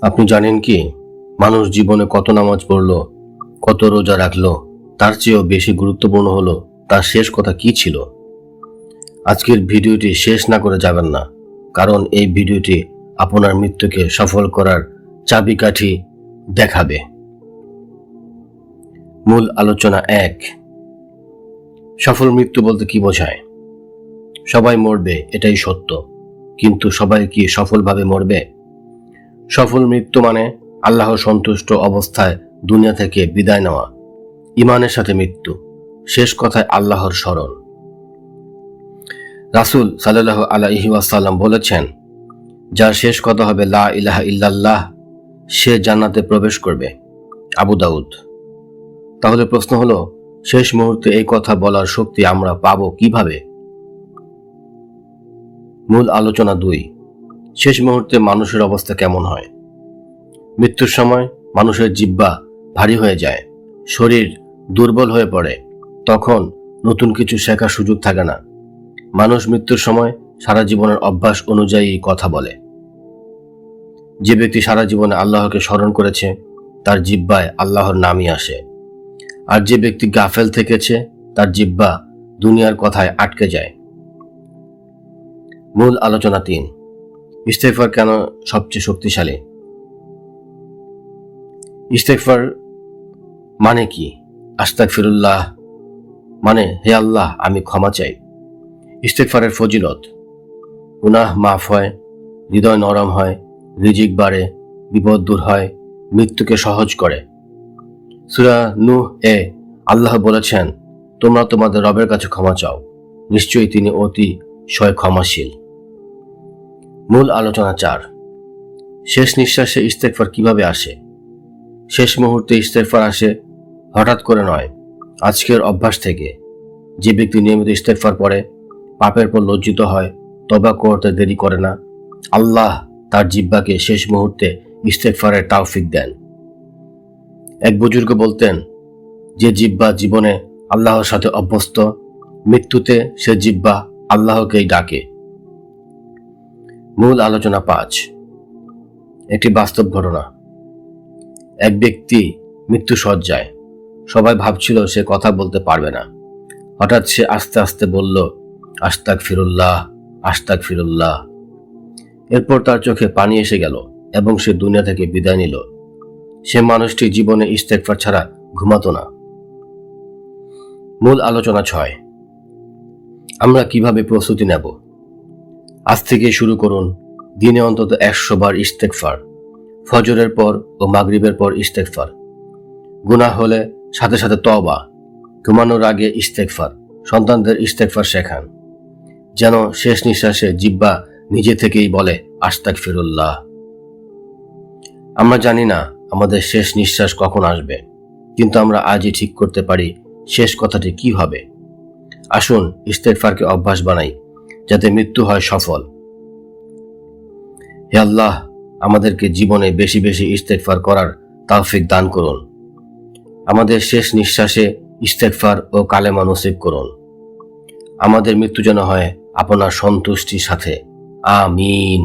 আপনি জানেন কি, মানুষ জীবনে কত নামাজ পড়লো, কত রোজা রাখলো, তার চেয়েও বেশি গুরুত্বপূর্ণ হলো তার শেষ কথা কি ছিল। আজকের ভিডিওটি শেষ না করে যাবেন না, কারণ এই ভিডিওটি আপনার মৃত্যুকে সফল করার চাবিকাঠি দেখাবে। মূল আলোচনা 1। সফল মৃত্যু বলতে কি বোঝায়? সবাই মরবে, এটাই সত্য, কিন্তু সবাই কি সফলভাবে মরবে? সফল মৃত্যু মানে আল্লাহর সন্তুষ্ট অবস্থায় দুনিয়া থেকে বিদায় নেওয়া, ইমানের সাথে মৃত্যু, শেষ কথায় আল্লাহর স্মরণ। রাসূল সাল্লাল্লাহু আলাইহি ওয়াসাল্লাম বলেছেন, যার শেষ কথা হবে লা ইলাহা ইল্লাল্লাহ, সে জান্নাতে প্রবেশ করবে। আবু দাউদ। তাহলে প্রশ্ন হলো, শেষ মুহূর্তে এই কথা বলার শক্তি আমরা পাবো কিভাবে? মূল আলোচনা 2। শেষ মুহূর্তে মানুষের অবস্থা কেমন হয়? মৃত্যুর সময় মানুষের জিহ্বা ভারী হয়ে যায়, শরীর দুর্বল হয়ে পড়ে, তখন নতুন কিছু শেখার সুযোগ থাকে না। মানুষ মৃত্যুর সময় সারা জীবনের অভ্যাস অনুযায়ী কথা বলে। যে ব্যক্তি সারা জীবনে আল্লাহকে স্মরণ করেছে, তার জিহ্বায় আল্লাহর নামই আসে। আর যে ব্যক্তি গাফেল থেকেছে, তার জিহ্বা দুনিয়ার কথায় আটকে যায়। মূল আলোচনা 3। ইস্তেগফার কেন সবচেয়ে শক্তিশালী? ইস্তেগফার মানে কি? আস্তাগফিরুল্লাহ মানে হে আল্লাহ, আমি ক্ষমা চাই। ইস্তেগফারের ফজিলত: গুনাহ মাফ হয়, হৃদয় নরম হয়, রিজিক বাড়ে, বিপদ দূর হয়, মৃত্যুকে সহজ করে। সূরা নূহ এ আল্লাহ বলেছেন, তোমরা তোমাদের রবের কাছে ক্ষমা চাও, নিশ্চয়ই তিনি অতিশয় ক্ষমাশীল। মূল আলোচনা 4। শেষ নিঃশ্বাসে ইস্তেগফার কিভাবে আসে? শেষ মুহূর্তে ইস্তেগফার আসে হঠাৎ করে নয়, আজকের অভ্যাস থেকে। যে ব্যক্তি নিয়মিত ইস্তেগফার পড়ে, পাপের পর লজ্জিত হয়, তওবা করতে দেরি করে না, আল্লাহ তার জিহ্বাকে শেষ মুহূর্তে ইস্তেগফারের তৌফিক দেন। এক বুজুর্গ বলতেন, যে জিহ্বা জীবনে আল্লাহর সাথে অভ্যস্ত, মৃত্যুতে সে জিহ্বা আল্লাহকেই ডাকে। মূল আলোচনা 5। একটি বাস্তব ঘটনা। এক ব্যক্তি মৃত্যু শয্যায়, সবাই ভাবছিল সে কথা বলতে পারবে না। হঠাৎ সে আস্তে আস্তে বলল, আস্তাগফিরুল্লাহ, আস্তাগফিরুল্লাহ। এরপর তার চোখে পানি এসে গেল এবং সে দুনিয়া থেকে বিদায় নিল। সে মানুষটি জীবনে ইস্তেগফার ছাড়া ঘুমাতো না। মূল আলোচনা 6। আমরা কিভাবে প্রস্তুতি নেব? আজ থেকে শুরু করুন দিনে অন্তত 100 বার ইস্তেগফার। ফজরের পর ও মাগরিবের পর ইস্তেগফার। গুনাহ হলে সাথে সাথে তওবা। ঘুমানোর আগে ইস্তেগফার। সন্তানদের ইস্তেগফার শেখান, যেন শেষ নিঃশ্বাসে জিহ্বা নিজে থেকেই বলে আস্তাগফিরুল্লাহ। আমরা জানি না আমাদের শেষ নিঃশ্বাস কখন আসবে, কিন্তু আমরা আজই ঠিক করতে পারি শেষ কথাটি কি হবে। আসুন ইস্তেগফারকে অভ্যাস বানাই, যাতে মৃত্যু হয় সফল। হে আল্লাহ, আমাদেরকে জীবনে বেশি বেশি ইস্তেগফার করার তৌফিক দান করুন। আমাদের শেষ নিঃশ্বাসে ইস্তেগফার ও কালেমা নসিব করুন। আমাদের মৃত্যু যেন হয় আপনার সন্তুষ্টির সাথে। আমিন।